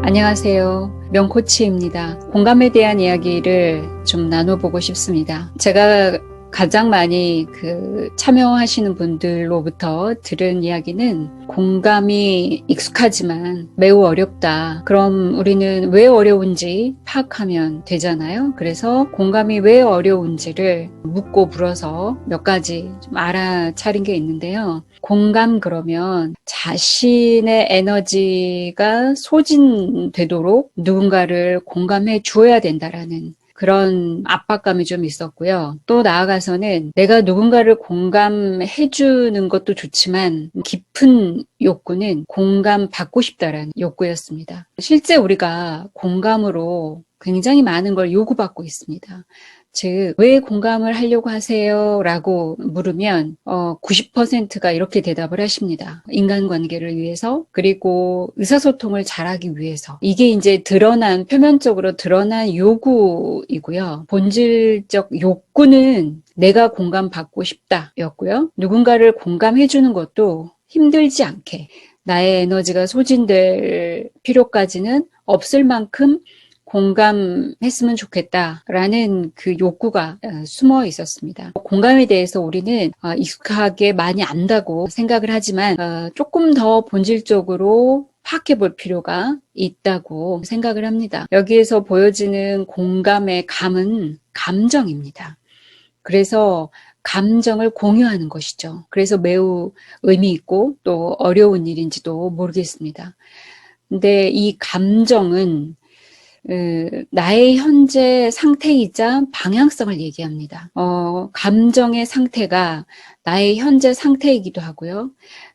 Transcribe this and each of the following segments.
안녕하세요. 명코치입니다. 공감에 대한 이야기를 좀 나눠보고 싶습니다. 제가 가장 많이 참여하시는 분들로부터 들은 이야기는 공감이 익숙하지만 매우 어렵다. 그럼 우리는 왜 어려운지 파악하면 되잖아요. 그래서 공감이 왜 어려운지를 묻고 물어서 몇 가지 좀 알아차린 게 있는데요. 공감 그러면 자신의 에너지가 소진되도록 누군가를 공감해 주어야 된다라는 그런 압박감이 좀 있었고요. 또 나아가서는 내가 누군가를 공감해 주는 것도 좋지만 깊은 욕구는 공감받고 싶다라는 욕구였습니다. 실제 우리가 공감으로 굉장히 많은 걸 요구받고 있습니다. 즉, 왜 공감을 하려고 하세요? 라고 물으면 90%가 이렇게 대답을 하십니다. 인간관계를 위해서, 그리고 의사소통을 잘하기 위해서. 이게 이제 표면적으로 드러난 요구이고요. 본질적 욕구는 내가 공감받고 싶다 였고요. 누군가를 공감해주는 것도 힘들지 않게 나의 에너지가 소진될 필요까지는 없을 만큼 공감했으면 좋겠다라는 그 욕구가 숨어 있었습니다. 공감에 대해서 우리는 익숙하게 많이 안다고 생각을 하지만 조금 더 본질적으로 파악해 볼 필요가 있다고 생각을 합니다. 여기에서 보여지는 공감의 감은 감정입니다. 그래서 감정을 공유하는 것이죠. 그래서 매우 의미 있고 또 어려운 일인지도 모르겠습니다. 근데 이 감정은 나의 현재 상태이자 방향성을 얘기합니다. 감정의 상태가 나의 현재 상태이기도 하고요.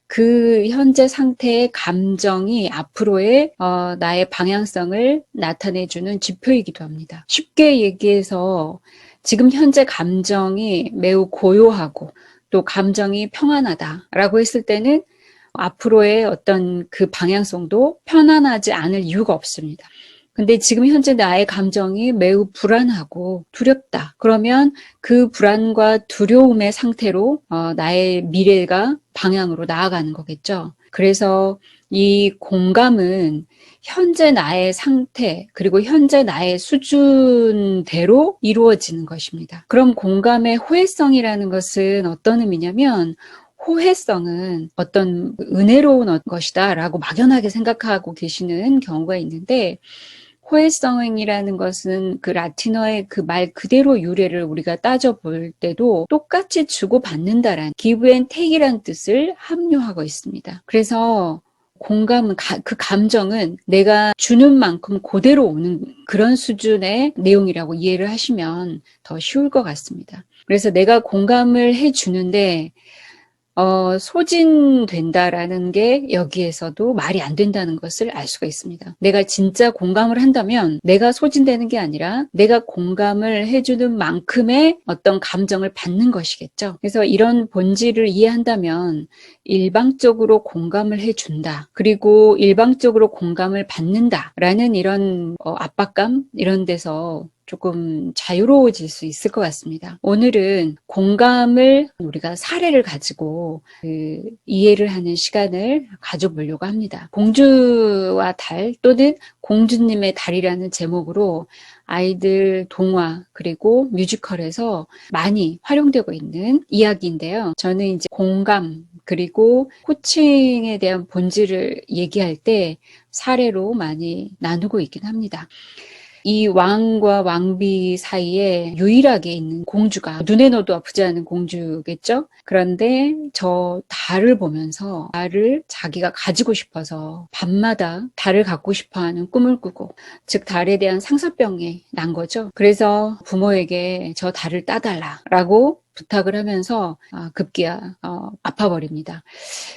그 현재 상태의 감정이 앞으로의 나의 방향성을 나타내주는 지표이기도 합니다. 쉽게 얘기해서 지금 현재 감정이 매우 고요하고 또 감정이 평안하다라고 했을 때는 앞으로의 어떤 그 방향성도 편안하지 않을 이유가 없습니다. 근데 지금 현재 나의 감정이 매우 불안하고 두렵다. 그러면 그 불안과 두려움의 상태로 나의 미래가 방향으로 나아가는 거겠죠. 그래서 이 공감은 현재 나의 상태 그리고 현재 나의 수준대로 이루어지는 것입니다. 그럼 공감의 호혜성이라는 것은 어떤 의미냐면 호혜성은 어떤 은혜로운 것이다 라고 막연하게 생각하고 계시는 경우가 있는데 호혜성이라는 것은 그 라틴어의 그 말 그대로 유래를 우리가 따져볼 때도 똑같이 주고받는다라는 give and take이라는 뜻을 함유하고 있습니다. 그래서 공감은 그 감정은 내가 주는 만큼 그대로 오는 그런 수준의 내용이라고 이해를 하시면 더 쉬울 것 같습니다. 그래서 내가 공감을 해주는데 소진된다라는 게 여기에서도 말이 안 된다는 것을 알 수가 있습니다. 내가 진짜 공감을 한다면 내가 소진되는 게 아니라 내가 공감을 해주는 만큼의 어떤 감정을 받는 것이겠죠. 그래서 이런 본질을 이해한다면 일방적으로 공감을 해준다. 그리고 일방적으로 공감을 받는다라는 이런 압박감 이런 데서 조금 자유로워질 수 있을 것 같습니다. 오늘은 공감을 우리가 사례를 가지고 이해를 하는 시간을 가져보려고 합니다. 공주와 달 또는 공주님의 달이라는 제목으로 아이들 동화 그리고 뮤지컬에서 많이 활용되고 있는 이야기인데요. 저는 이제 공감 그리고 코칭에 대한 본질을 얘기할 때 사례로 많이 나누고 있긴 합니다. 이 왕과 왕비 사이에 유일하게 있는 공주가 눈에 넣어도 아프지 않은 공주겠죠? 그런데 저 달을 보면서 달을 자기가 가지고 싶어서 밤마다 달을 갖고 싶어하는 꿈을 꾸고 즉 달에 대한 상사병이 난 거죠. 그래서 부모에게 저 달을 따달라라고 부탁을 하면서 급기야 아파버립니다.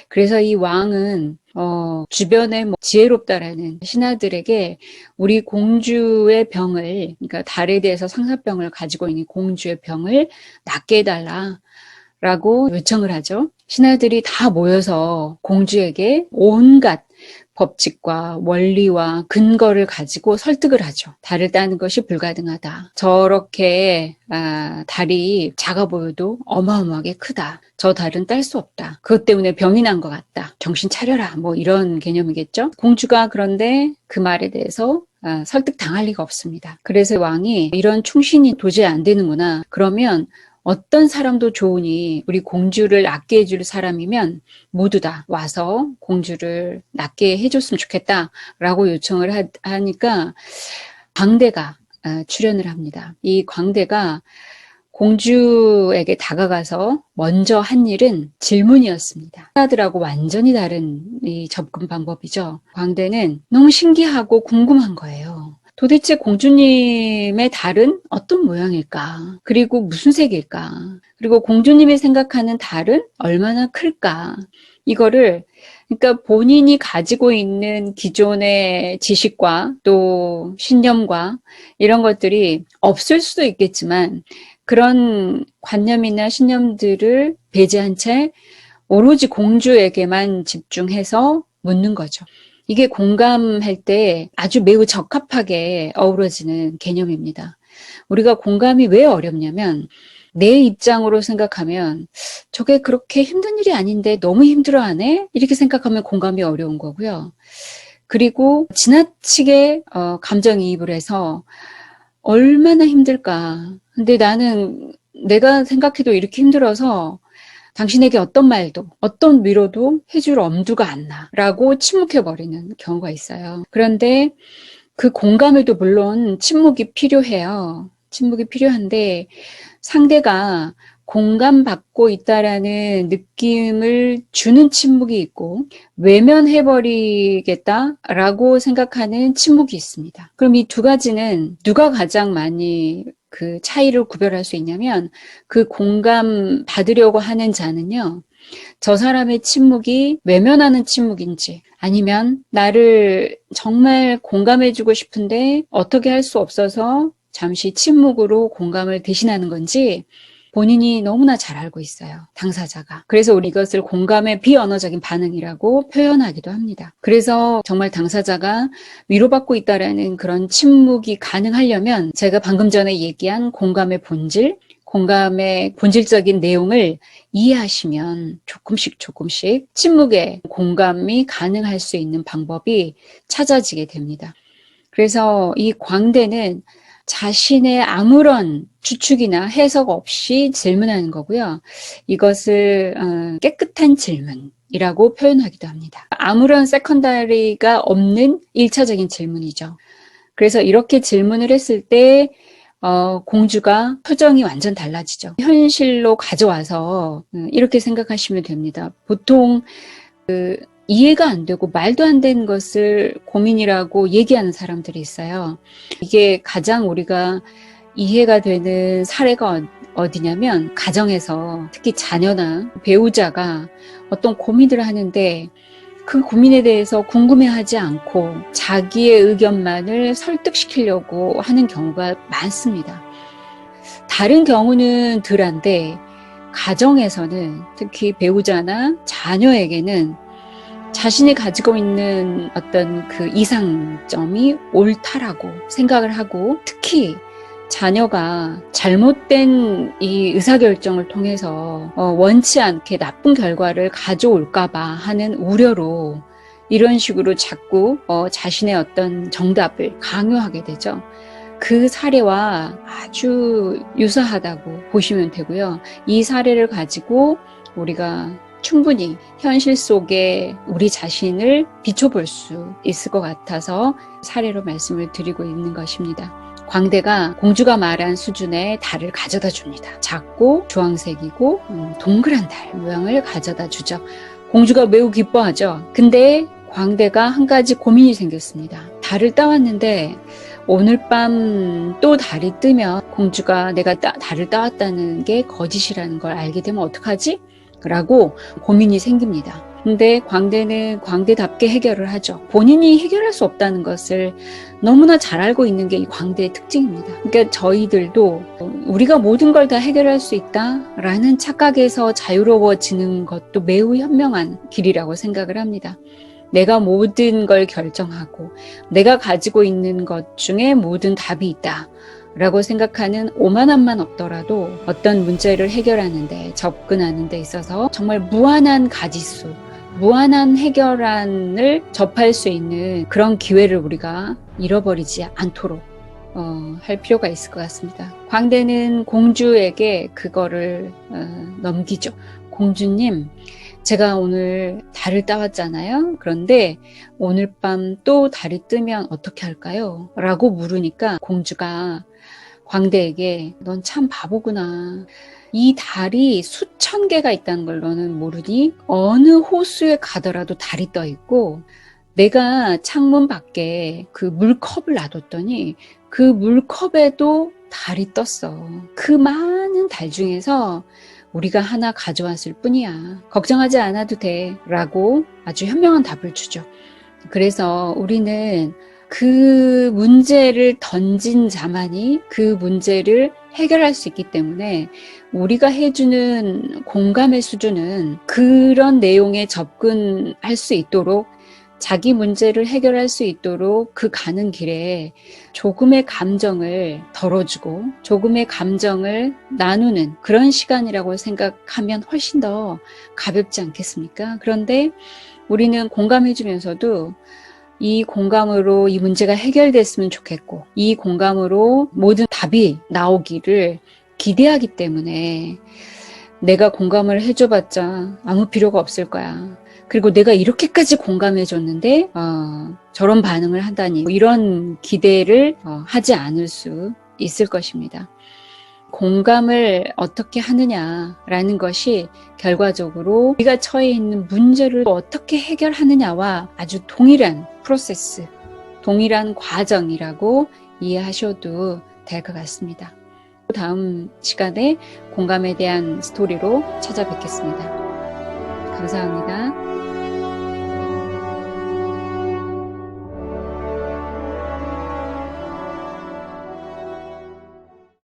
그래서 이 왕은 주변에 지혜롭다라는 신하들에게 우리 공주의 병을, 그러니까 달에 대해서 상사병을 가지고 있는 공주의 병을 낫게 해달라라고 요청을 하죠. 신하들이 다 모여서 공주에게 온갖 법칙과 원리와 근거를 가지고 설득을 하죠. 달을 따는 것이 불가능하다. 저렇게 달이 작아 보여도 어마어마하게 크다. 저 달은 딸 수 없다. 그것 때문에 병이 난 것 같다. 정신 차려라. 뭐 이런 개념이겠죠. 공주가 그런데 그 말에 대해서 설득당할 리가 없습니다. 그래서 왕이 이런 충신이 도저히 안 되는구나. 그러면 어떤 사람도 좋으니 우리 공주를 낫게 해줄 사람이면 모두 다 와서 공주를 낫게 해줬으면 좋겠다라고 요청을 하니까 광대가 출연을 합니다. 이 광대가 공주에게 다가가서 먼저 한 일은 질문이었습니다. 사람들하고 완전히 다른 이 접근 방법이죠. 광대는 너무 신기하고 궁금한 거예요. 도대체 공주님의 달은 어떤 모양일까? 그리고 무슨 색일까? 그리고 공주님이 생각하는 달은 얼마나 클까? 이거를 그러니까 본인이 가지고 있는 기존의 지식과 또 신념과 이런 것들이 없을 수도 있겠지만 그런 관념이나 신념들을 배제한 채 오로지 공주에게만 집중해서 묻는 거죠. 이게 공감할 때 아주 매우 적합하게 어우러지는 개념입니다. 우리가 공감이 왜 어렵냐면 내 입장으로 생각하면 저게 그렇게 힘든 일이 아닌데 너무 힘들어하네? 이렇게 생각하면 공감이 어려운 거고요. 그리고 지나치게 감정이입을 해서 얼마나 힘들까. 근데 나는 내가 생각해도 이렇게 힘들어서 당신에게 어떤 말도 어떤 위로도 해줄 엄두가 안 나라고 침묵해버리는 경우가 있어요. 그런데 그 공감에도 물론 침묵이 필요해요. 침묵이 필요한데 상대가 공감받고 있다라는 느낌을 주는 침묵이 있고 외면해버리겠다라고 생각하는 침묵이 있습니다. 그럼 이 두 가지는 누가 가장 많이 그 차이를 구별할 수 있냐면 그 공감 받으려고 하는 자는요. 저 사람의 침묵이 외면하는 침묵인지 아니면 나를 정말 공감해주고 싶은데 어떻게 할 수 없어서 잠시 침묵으로 공감을 대신하는 건지 본인이 너무나 잘 알고 있어요. 당사자가. 그래서 우리 이것을 공감의 비언어적인 반응이라고 표현하기도 합니다. 그래서 정말 당사자가 위로받고 있다라는 그런 침묵이 가능하려면 제가 방금 전에 얘기한 공감의 본질, 공감의 본질적인 내용을 이해하시면 조금씩 침묵의 공감이 가능할 수 있는 방법이 찾아지게 됩니다. 그래서 이 광대는 자신의 아무런 추측이나 해석 없이 질문하는 거고요. 이것을 깨끗한 질문이라고 표현하기도 합니다. 아무런 세컨다리가 없는 1차적인 질문이죠. 그래서 이렇게 질문을 했을 때 공주가 표정이 완전 달라지죠. 현실로 가져와서 이렇게 생각하시면 됩니다. 보통 이해가 안 되고 말도 안 되는 것을 고민이라고 얘기하는 사람들이 있어요. 이게 가장 우리가 이해가 되는 사례가 어디냐면 가정에서 특히 자녀나 배우자가 어떤 고민을 하는데 그 고민에 대해서 궁금해하지 않고 자기의 의견만을 설득시키려고 하는 경우가 많습니다. 다른 경우는 덜한데 가정에서는 특히 배우자나 자녀에게는 자신이 가지고 있는 어떤 그 이상점이 옳다라고 생각을 하고 특히 자녀가 잘못된 이 의사결정을 통해서 원치 않게 나쁜 결과를 가져올까봐 하는 우려로 이런 식으로 자꾸 자신의 어떤 정답을 강요하게 되죠. 그 사례와 아주 유사하다고 보시면 되고요. 이 사례를 가지고 우리가 충분히 현실 속에 우리 자신을 비춰볼 수 있을 것 같아서 사례로 말씀을 드리고 있는 것입니다. 광대가 공주가 말한 수준의 달을 가져다 줍니다. 작고 주황색이고 동그란 달 모양을 가져다 주죠. 공주가 매우 기뻐하죠. 근데 광대가 한 가지 고민이 생겼습니다. 달을 따왔는데 오늘 밤 또 달이 뜨면 공주가 내가 달을 따왔다는 게 거짓이라는 걸 알게 되면 어떡하지? 라고 고민이 생깁니다. 근데 광대는 광대답게 해결을 하죠. 본인이 해결할 수 없다는 것을 너무나 잘 알고 있는 게 이 광대의 특징입니다. 그러니까 저희들도 우리가 모든 걸 다 해결할 수 있다라는 착각에서 자유로워지는 것도 매우 현명한 길이라고 생각을 합니다. 내가 모든 걸 결정하고 내가 가지고 있는 것 중에 모든 답이 있다 라고 생각하는 오만함만 없더라도 어떤 문제를 해결하는 데, 접근하는 데 있어서 정말 무한한 가지수, 무한한 해결안을 접할 수 있는 그런 기회를 우리가 잃어버리지 않도록 할 필요가 있을 것 같습니다. 광대는 공주에게 그거를 넘기죠. 공주님, 제가 오늘 달을 따왔잖아요. 그런데 오늘 밤 또 달이 뜨면 어떻게 할까요? 라고 물으니까 공주가 광대에게 넌 참 바보구나. 이 달이 수천 개가 있다는 걸 너는 모르니? 어느 호수에 가더라도 달이 떠 있고 내가 창문 밖에 그 물컵을 놔뒀더니 그 물컵에도 달이 떴어. 그 많은 달 중에서 우리가 하나 가져왔을 뿐이야. 걱정하지 않아도 돼. 라고 아주 현명한 답을 주죠. 그래서 우리는 그 문제를 던진 자만이 그 문제를 해결할 수 있기 때문에 우리가 해주는 공감의 수준은 그런 내용에 접근할 수 있도록 자기 문제를 해결할 수 있도록 그 가는 길에 조금의 감정을 덜어주고 조금의 감정을 나누는 그런 시간이라고 생각하면 훨씬 더 가볍지 않겠습니까? 그런데 우리는 공감해주면서도 이 공감으로 이 문제가 해결됐으면 좋겠고 이 공감으로 모든 답이 나오기를 기대하기 때문에 내가 공감을 해줘봤자 아무 필요가 없을 거야. 그리고 내가 이렇게까지 공감해줬는데 저런 반응을 한다니 이런 기대를 하지 않을 수 있을 것입니다. 공감을 어떻게 하느냐라는 것이 결과적으로 우리가 처해 있는 문제를 어떻게 해결하느냐와 아주 동일한 프로세스, 동일한 과정이라고 이해하셔도 될 것 같습니다. 다음 시간에 공감에 대한 스토리로 찾아뵙겠습니다. 감사합니다.